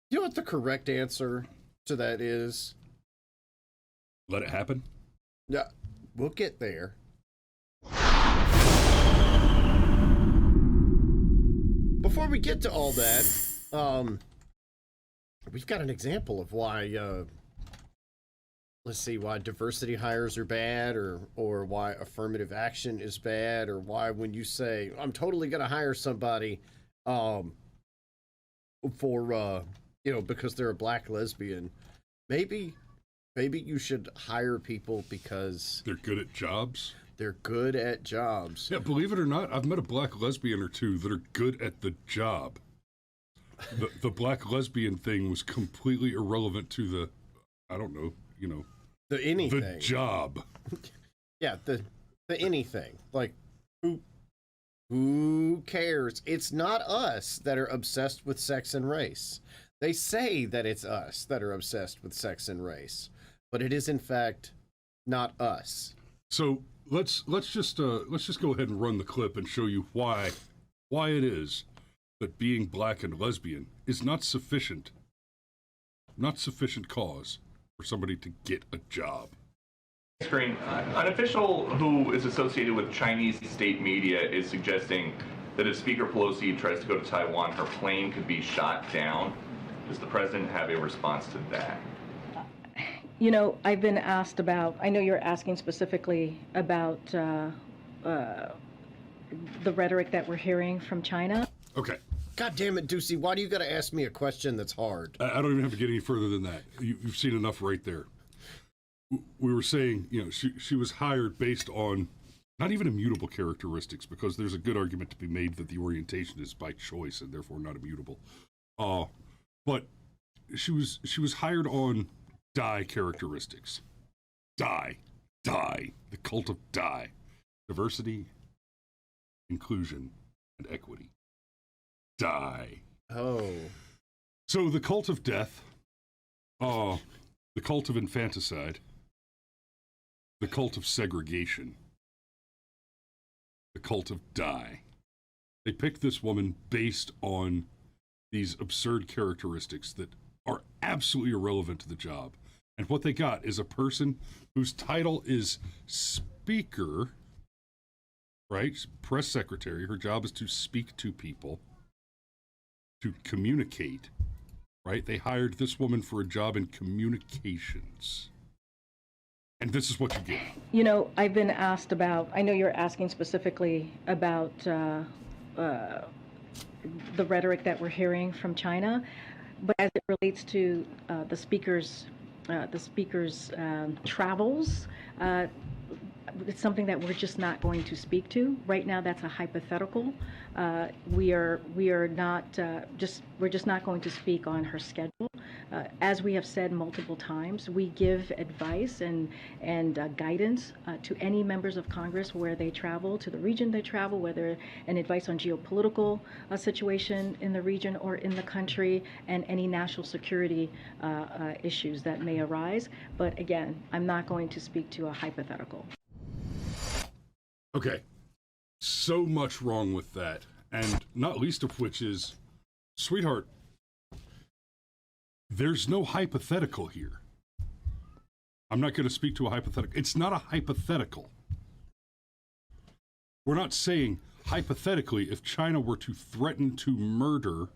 You know what the correct answer to that is? Let it happen? Yeah, we'll get there. Before we get to all that, we've got an example of why, let's see, why diversity hires are bad, or why affirmative action is bad, or why when you say, I'm totally going to hire somebody, for, because they're a black lesbian, maybe you should hire people because they're good at jobs. They're good at jobs. Yeah, believe it or not, I've met a black lesbian or two that are good at the job. The black lesbian thing was completely irrelevant to the, I don't know, the anything. The job. Yeah, the anything. Like, who cares? It's not us that are obsessed with sex and race. They say that it's us that are obsessed with sex and race, but it is in fact not us. So let's just go ahead and run the clip and show you why it is that being black and lesbian is not sufficient cause for somebody to get a job. Screen. An official who is associated with Chinese state media is suggesting that if Speaker Pelosi tries to go to Taiwan, her plane could be shot down. Does the president have a response to that? I've been asked about, I know you're asking specifically about the rhetoric that we're hearing from China. Okay. God damn it, Ducey, why do you got to ask me a question that's hard? I don't even have to get any further than that. You've seen enough right there. We were saying, she was hired based on not even immutable characteristics, because there's a good argument to be made that the orientation is by choice and therefore not immutable. But she was hired on die characteristics. Die. The cult of die. Diversity, inclusion, and equity. Die. Oh. So the cult of death, the cult of infanticide, the cult of segregation, the cult of die. They picked this woman based on these absurd characteristics that are absolutely irrelevant to the job. And what they got is a person whose title is speaker, right? Press secretary. Her job is to speak to people, to communicate, right? They hired this woman for a job in communications. And this is what you get. I've been asked about, I know you're asking specifically about the rhetoric that we're hearing from China, but as it relates to the speaker's travels, it's something that we're just not going to speak to right now. That's a hypothetical. We're just not going to speak on her schedule. As we have said multiple times, we give advice and guidance to any members of Congress where they travel, to the region they travel, whether an advice on geopolitical situation in the region or in the country, and any national security issues that may arise. But again, I'm not going to speak to a hypothetical. Okay, so much wrong with that, and not least of which is, sweetheart, there's no hypothetical here. I'm not going to speak to a hypothetical. It's not a hypothetical. We're not saying, hypothetically, if China were to threaten to murder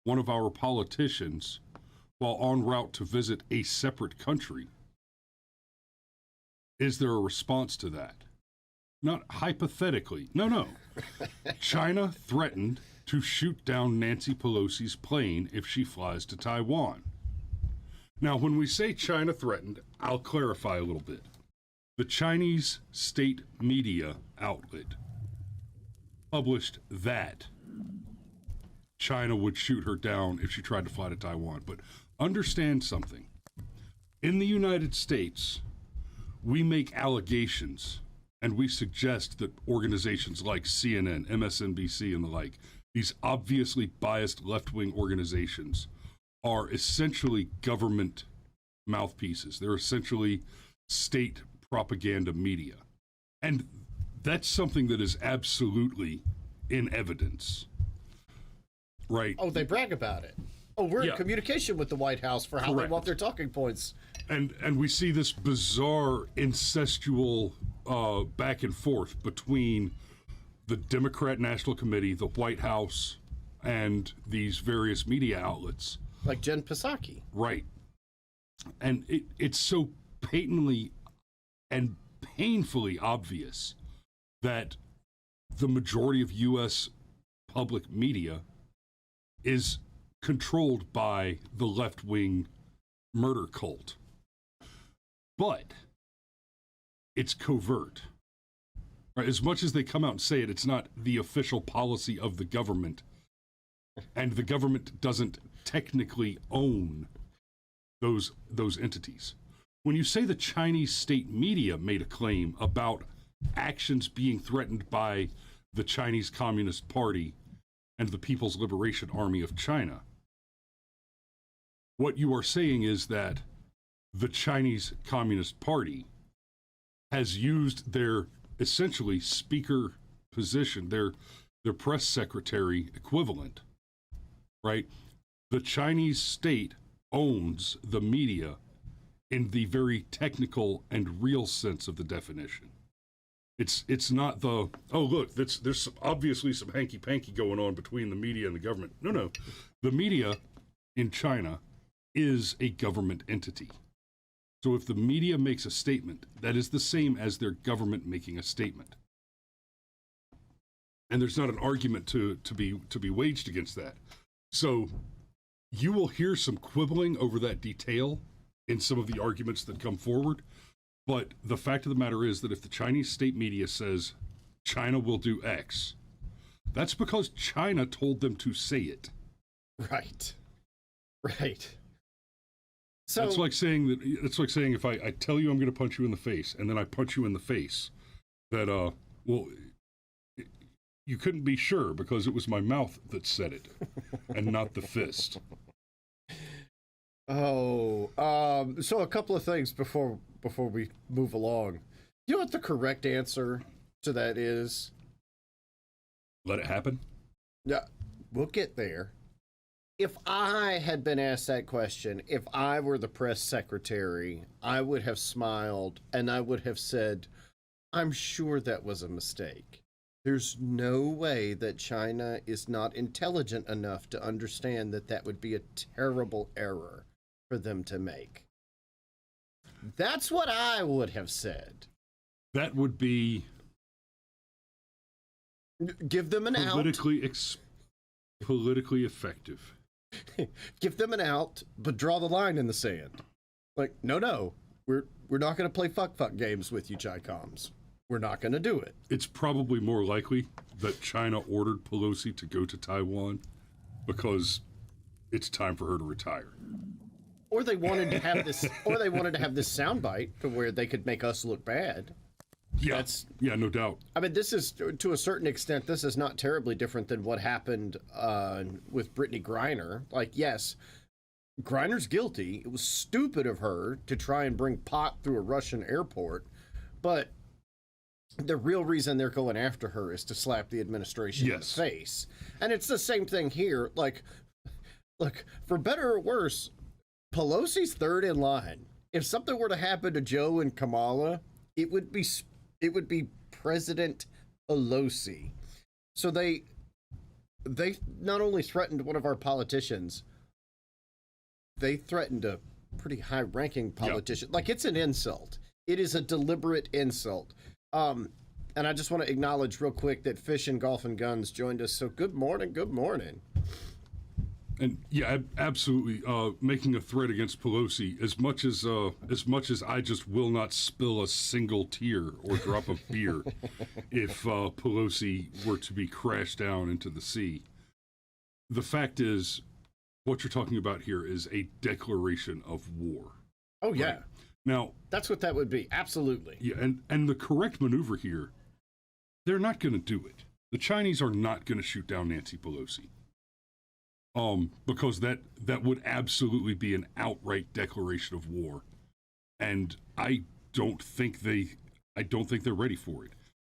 one of our politicians while en route to visit a separate country, is there a response to that? Not hypothetically. No. China threatened to shoot down Nancy Pelosi's plane if she flies to Taiwan. Now, when we say China threatened, I'll clarify a little bit. The Chinese state media outlet published that China would shoot her down if she tried to fly to Taiwan. But understand something. In the United States, we make allegations and we suggest that organizations like CNN, MSNBC, and the like, these obviously biased left-wing organizations, are essentially government mouthpieces. They're essentially state propaganda media. And that's something that is absolutely in evidence. Right? Oh, they brag about it. Oh, we're Yeah. in communication with the White House for how they Correct. want their talking points. And we see this bizarre incestual back and forth between the Democrat National Committee, the White House, and these various media outlets. Like Jen Psaki. Right. And it's so patently and painfully obvious that the majority of U.S. public media is controlled by the left-wing murder cult. But it's covert. Right? As much as they come out and say it, it's not the official policy of the government. And the government doesn't technically own those entities. When you say the Chinese state media made a claim about actions being threatened by the Chinese Communist Party and the People's Liberation Army of China, what you are saying is that the Chinese Communist Party has used their essentially speaker position, their press secretary equivalent, right? The Chinese state owns the media in the very technical and real sense of the definition. It's not the, oh, look, there's obviously some hanky-panky going on between the media and the government. No. The media in China is a government entity. So if the media makes a statement, that is the same as their government making a statement. And there's not an argument to be waged against that. So you will hear some quibbling over that detail in some of the arguments that come forward. But the fact of the matter is that if the Chinese state media says China will do X, that's because China told them to say it. Right. So It's like saying if I tell you I'm going to punch you in the face and then I punch you in the face, that well, you couldn't be sure because it was my mouth that said it and not the fist. so a couple of things before we move along. You know what the correct answer to that is? Let it happen. Yeah, we'll get there. If I had been asked that question, if I were the press secretary, I would have smiled and I would have said, I'm sure that was a mistake. There's no way that China is not intelligent enough to understand that that would be a terrible error for them to make. That's what I would have said. That would be Give them an politically effective. Give them an out, but draw the line in the sand. Like, no, we're not going to play fuck games with you, Chi-Coms. We're not going to do it. It's probably more likely that China ordered Pelosi to go to Taiwan because it's time for her to retire. Or they wanted to have this. Or they wanted to have this soundbite to where they could make us look bad. Yeah, no doubt. I mean, this is, to a certain extent, this is not terribly different than what happened with Brittany Griner. Like, yes, Griner's guilty. It was stupid of her to try and bring pot through a Russian airport. But the real reason they're going after her is to slap the administration in the face. And it's the same thing here. Like, look, for better or worse, Pelosi's third in line. If something were to happen to Joe and Kamala, it would be President Pelosi. So they not only threatened one of our politicians, they threatened a pretty high-ranking politician. Yep. Like, it's an insult. It is a deliberate insult. And I just want to acknowledge real quick that Fish and Golf and Guns joined us. So good morning. And yeah, absolutely. Making a threat against Pelosi, as much as I just will not spill a single tear or drop of beer if Pelosi were to be crashed down into the sea. The fact is, what you're talking about here is a declaration of war. Oh yeah. Right? Now that's what that would be. Absolutely. Yeah, and the correct maneuver here, they're not going to do it. The Chinese are not going to shoot down Nancy Pelosi. Because that would absolutely be an outright declaration of war, and I don't think they're ready for it.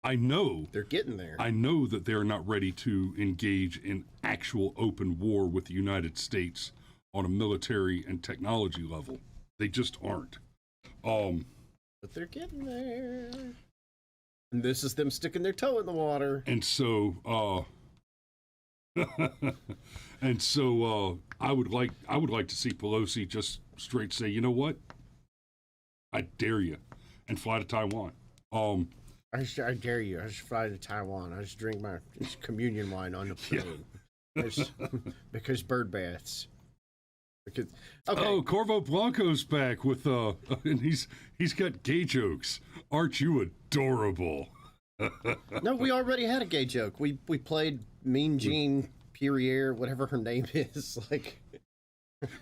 I know they're getting there. I know that they're not ready to engage in actual open war with the United States on a military and technology level. They just aren't. But they're getting there. And this is them sticking their toe in the water. And so, I would like to see Pelosi just straight say, you know what? I dare you, and fly to Taiwan. I dare you. I should fly to Taiwan. I should drink my communion wine on the plane. Because bird baths. Okay. Oh, Corvo Blanco's back with and he's got gay jokes. Aren't you adorable? No, we already had a gay joke. We played Mean Jean Perrier, whatever her name is, like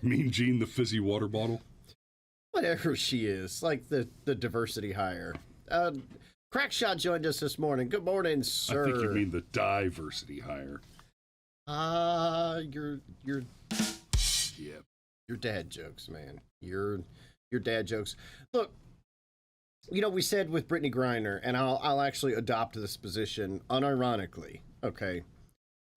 Mean Jean, the fizzy water bottle. whatever she is, like the diversity hire. Crackshot joined us this morning. Good morning, sir. I think you mean the diversity hire. Your Yeah. your dad jokes, man. Your dad jokes. Look, you know, we said with Brittany Griner, and I'll actually adopt this position unironically. Okay,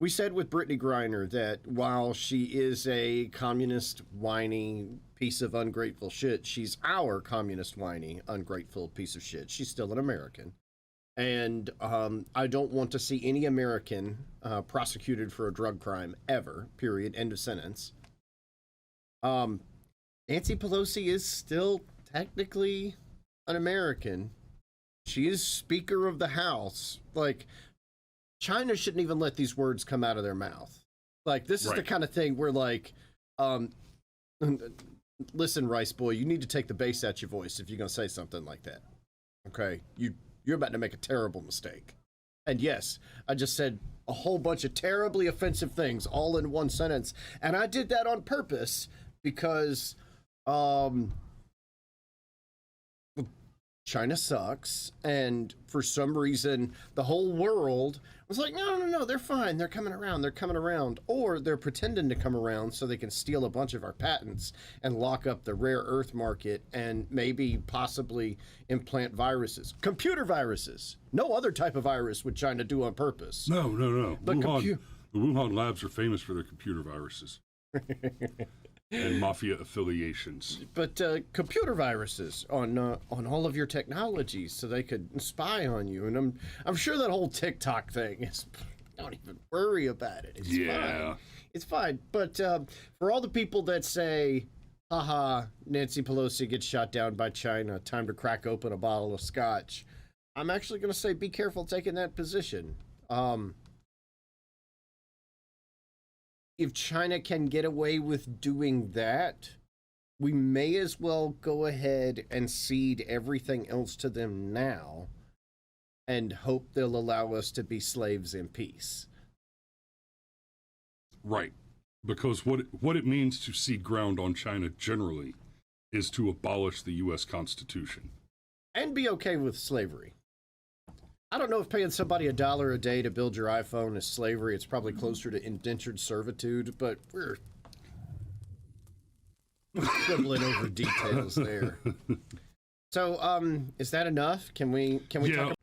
we said with Brittany Griner that while she is a communist, whiny piece of ungrateful shit, she's our communist, whiny, ungrateful piece of shit. She's still an American. And I don't want to see any American prosecuted for a drug crime ever, period, end of sentence. Nancy Pelosi is still technically an American. She is Speaker of the House. Like, China shouldn't even let these words come out of their mouth. Like, this is the kind of thing where, like, listen, Rice Boy, you need to take the bass out your voice if you're going to say something like that. Okay? You're about to make a terrible mistake. And yes, I just said a whole bunch of terribly offensive things all in one sentence. And I did that on purpose because China sucks. And for some reason, the whole world was like, no, they're fine. They're coming around. Or they're pretending to come around so they can steal a bunch of our patents and lock up the rare earth market and maybe possibly implant viruses. Computer viruses. No other type of virus would China do on purpose. No. But the Wuhan labs are famous for their computer viruses. And mafia affiliations. But computer viruses on all of your technologies so they could spy on you. And I'm sure that whole TikTok thing is, don't even worry about it. It's fine. It's fine. But for all the people that say, haha, Nancy Pelosi gets shot down by China, time to crack open a bottle of scotch, I'm actually going to say be careful taking that position. If China can get away with doing that, we may as well go ahead and cede everything else to them now and hope they'll allow us to be slaves in peace. Right. Because what it means to cede ground on China generally is to abolish the U.S. Constitution. And be okay with slavery. I don't know if paying somebody $1 a day to build your iPhone is slavery. It's probably closer to indentured servitude, but we're quibbling over details there. So, is that enough? Can we talk